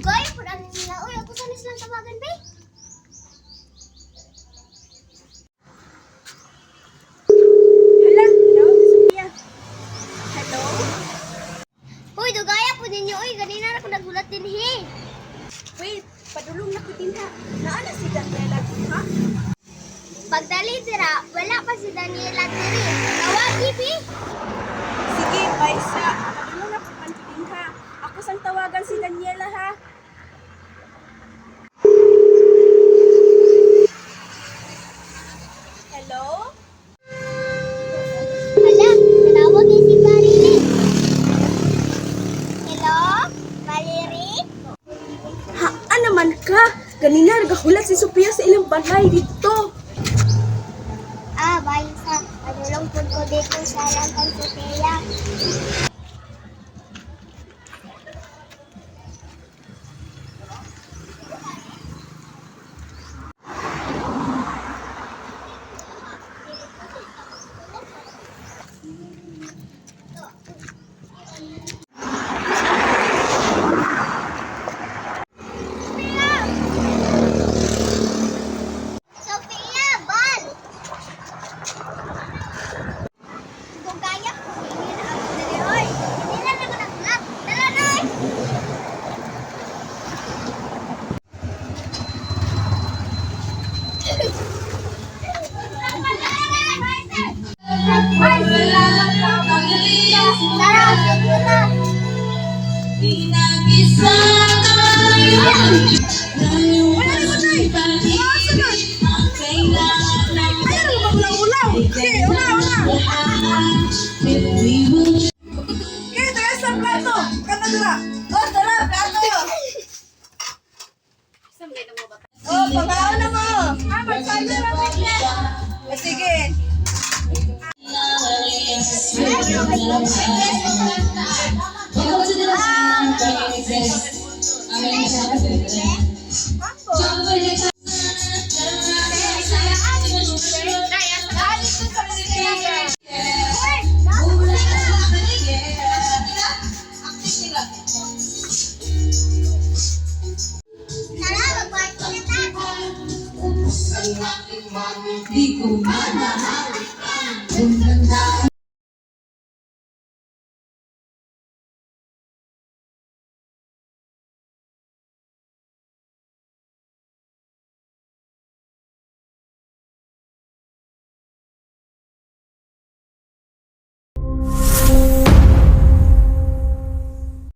dugay pud ang sila. Uy, ako sa lang tawagan be. Hala, hello, Sophia. Hello? Uy, dugay pud ninyo. Uy, ganina na ako nagulat din he. Wait, padulong na ko din ha. Naana si Daniela, ha? Pagdali dira, wala pa si Daniela diri. Tawagi be. Sige, Paisa. Padulong na ko din ha. Ako sang tawagan si Daniela, ha? Hello? Hala, tinawag ni si Mariri. Hello? Mariri? Ha, ano man ka? Ganina, nagahulat si Sophia sa ilang balay dito. Ah, Baisa. Padulong pud ko dito sa Lantang Soteya. Sophia, bal! Kung kaya ko, hindi na ako dali. Hoy, hindi na ako nag-vlog. Tara, Noy! Tara, sige na. Kaya tayo sa plato! Kata dira! Oh, tara, plato! Oh, pagkaon na mo! Ah, magsabi na mo! Sige! Tara, mag-party na tayo. Di ko manahal